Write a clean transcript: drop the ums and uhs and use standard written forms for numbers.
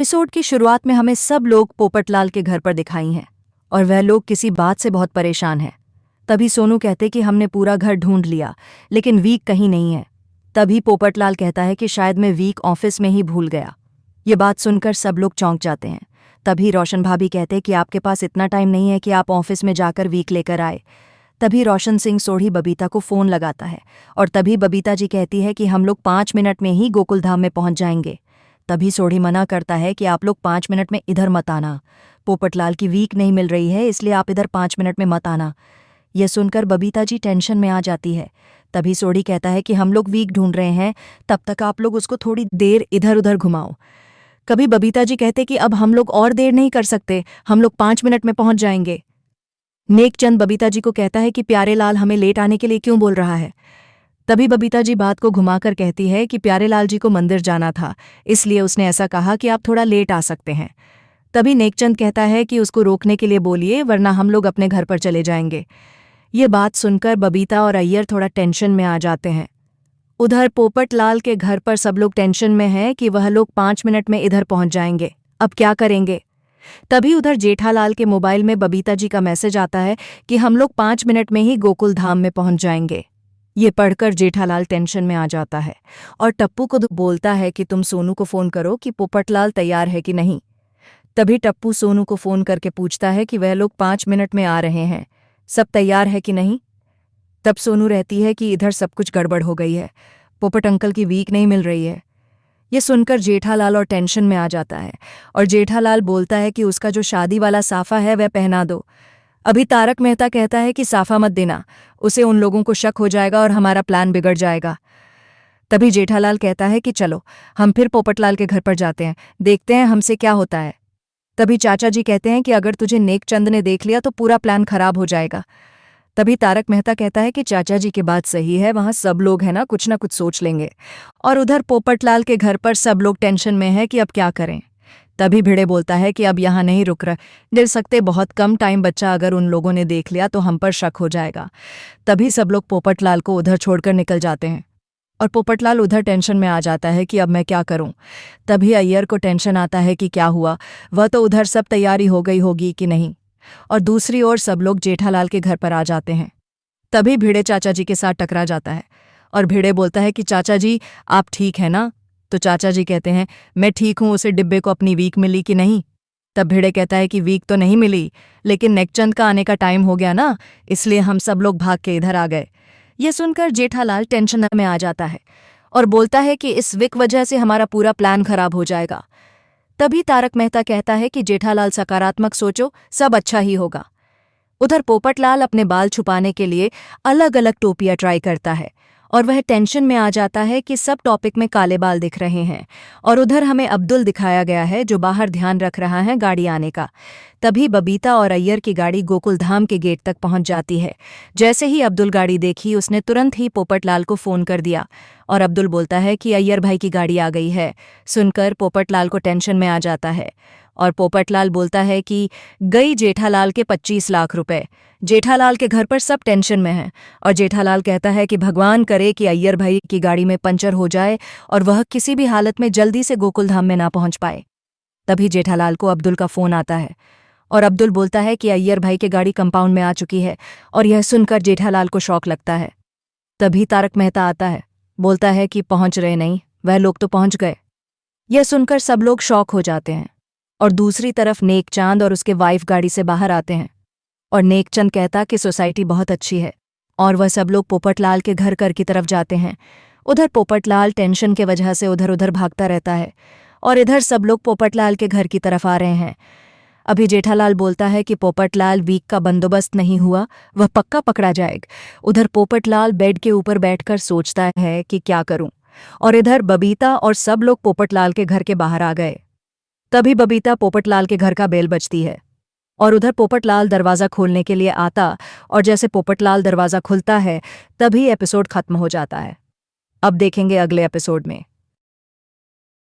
Episode की शुरुआत में हमें सब लोग पोपटलाल के घर पर दिखाई हैं और वह लोग किसी बात से बहुत परेशान हैं। तभी सोनू कहते कि हमने पूरा घर ढूंढ लिया लेकिन वीक कहीं नहीं है। तभी पोपटलाल कहता है कि शायद मैं वीक ऑफिस में ही भूल गया। ये बात सुनकर सब लोग चौंक जाते हैं। तभी रोशन भाभी कहते कि आपके पास इतना टाइम नहीं है कि आप ऑफिस में जाकर वीक लेकर आए। तभी रोशन सिंह सोढ़ी बबीता को फोन लगाता है और तभी बबीता जी कहती है कि हम लोग 5 मिनट में ही गोकुलधाम में पहुंच जाएंगे। तभी सोढ़ी मना करता है कि आप लोग 5 मिनट में इधर मत आना, पोपटलाल की वीक नहीं मिल रही है इसलिए आप इधर 5 मिनट में मत आना। यह सुनकर बबीता जी टेंशन में आ जाती है। तभी सोढ़ी कहता है कि हम लोग वीक ढूंढ रहे हैं, तब तक आप लोग उसको थोड़ी देर इधर उधर घुमाओ। कभी बबीता जी कहते कि अब हम लोग और देर नहीं कर सकते, हम लोग 5 मिनट में पहुंच जाएंगे। नेकचंद बबीता जी को कहता है कि प्यारेलाल हमें लेट आने के लिए क्यों बोल रहा है। तभी बबीता जी बात को घुमाकर कहती है कि प्यारेलाल जी को मंदिर जाना था इसलिए उसने ऐसा कहा कि आप थोड़ा लेट आ सकते हैं। तभी नेकचंद कहता है कि उसको रोकने के लिए बोलिए वरना हम लोग अपने घर पर चले जाएंगे। ये बात सुनकर बबीता और अय्यर थोड़ा टेंशन में आ जाते हैं। उधर पोपटलाल के घर पर सब लोग टेंशन में हैं कि वह लोग 5 मिनट में इधर पहुंच जाएंगे, अब क्या करेंगे। तभी उधर जेठालाल के मोबाइल में बबीता जी का मैसेज आता है कि हम लोग 5 मिनट में ही गोकुलधाम में पहुंच जाएंगे। ये पढ़कर जेठालाल टेंशन में आ जाता है और टप्पू को बोलता है कि तुम सोनू को फोन करो कि पोपटलाल तैयार है कि नहीं। तभी टप्पू सोनू को फोन करके पूछता है कि वह लोग 5 मिनट में आ रहे हैं, सब तैयार है कि नहीं। तब सोनू रहती है कि इधर सब कुछ गड़बड़ हो गई है, पोपट अंकल की वीक नहीं मिल रही है। ये सुनकर जेठालाल और टेंशन में आ जाता है और जेठालाल बोलता है कि उसका जो शादी वाला साफा है वह पहना दो। अभी तारक मेहता कहता है कि साफा मत देना, उसे उन लोगों को शक हो जाएगा और हमारा प्लान बिगड़ जाएगा। तभी जेठालाल कहता है कि चलो हम फिर पोपटलाल के घर पर जाते हैं, देखते हैं हमसे क्या होता है। तभी चाचा जी कहते हैं कि अगर तुझे नेकचंद ने देख लिया तो पूरा प्लान खराब हो जाएगा। तभी तारक मेहता कहता है कि चाचा जी की बात सही है, वहां सब लोग हैं ना कुछ सोच लेंगे। और उधर पोपटलाल के घर पर सब लोग टेंशन में है कि अब क्या करें। तभी भिड़े बोलता है कि अब यहाँ नहीं रुक रह सकते, बहुत कम टाइम बच्चा, अगर उन लोगों ने देख लिया तो हम पर शक हो जाएगा। तभी सब लोग पोपटलाल को उधर छोड़कर निकल जाते हैं और पोपटलाल उधर टेंशन में आ जाता है कि अब मैं क्या करूं। तभी अय्यर को टेंशन आता है कि क्या हुआ, वह तो उधर सब तैयारी हो गई होगी कि नहीं। और दूसरी ओर सब लोग जेठालाल के घर पर आ जाते हैं। तभी भिड़े चाचा जी के साथ टकरा जाता है और भिड़े बोलता है कि चाचा जी आप ठीक है ना। तो चाचा जी कहते हैं मैं ठीक हूं, उसे डिब्बे को अपनी वीक मिली कि नहीं। तब भिड़े कहता है कि वीक तो नहीं मिली लेकिन नेकचंद का आने का टाइम हो गया ना, इसलिए हम सब लोग भाग के इधर आ गए। ये सुनकर जेठालाल टेंशन में आ जाता है और बोलता है कि इस वीक वजह से हमारा पूरा प्लान खराब हो जाएगा। तभी तारक मेहता कहता है कि जेठालाल सकारात्मक सोचो, सब अच्छा ही होगा। उधर पोपटलाल अपने बाल छुपाने के लिए अलग अलग टोपियां ट्राई करता है और वह टेंशन में आ जाता है कि सब टॉपिक में काले बाल दिख रहे हैं। और उधर हमें अब्दुल दिखाया गया है जो बाहर ध्यान रख रहा है गाड़ी आने का। तभी बबीता और अय्यर की गाड़ी गोकुलधाम के गेट तक पहुंच जाती है। जैसे ही अब्दुल गाड़ी देखी उसने तुरंत ही पोपटलाल को फोन कर दिया और अब्दुल बोलता है कि अय्यर भाई की गाड़ी आ गई है। सुनकर पोपटलाल को टेंशन में आ जाता है और पोपटलाल बोलता है कि गई जेठालाल के 25 लाख रुपए। जेठालाल के घर पर सब टेंशन में हैं और जेठालाल कहता है कि भगवान करे कि अय्यर भाई की गाड़ी में पंचर हो जाए और वह किसी भी हालत में जल्दी से गोकुलधाम में ना पहुंच पाए। तभी जेठालाल को अब्दुल का फोन आता है और अब्दुल बोलता है कि अय्यर भाई की गाड़ी कंपाउंड में आ चुकी है और यह सुनकर जेठालाल को शौक लगता है। तभी तारक मेहता आता है, बोलता है कि पहुंच रहे नहीं, वह लोग तो पहुंच गए। यह सुनकर सब लोग शौक हो जाते हैं और दूसरी तरफ नेकचांद और उसके वाइफ गाड़ी से बाहर आते हैं और नेकचंद कहता कि सोसाइटी बहुत अच्छी है और वह सब लोग पोपटलाल के घर की तरफ जाते हैं। उधर पोपटलाल टेंशन के वजह से उधर उधर भागता रहता है और इधर सब लोग पोपटलाल के घर की तरफ आ रहे हैं। अभी जेठालाल बोलता है कि पोपटलाल वीक का बंदोबस्त नहीं हुआ, वह पक्का पकड़ा जाएगा। उधर पोपटलाल बेड के ऊपर बैठकर सोचता है कि क्या करूं और इधर बबीता और सब लोग पोपटलाल के घर के बाहर आ गए। तभी बबीता पोपटलाल के घर का बेल बजती है और उधर पोपटलाल दरवाज़ा खोलने के लिए आता और जैसे पोपटलाल दरवाज़ा खुलता है तभी एपिसोड खत्म हो जाता है। अब देखेंगे अगले एपिसोड में।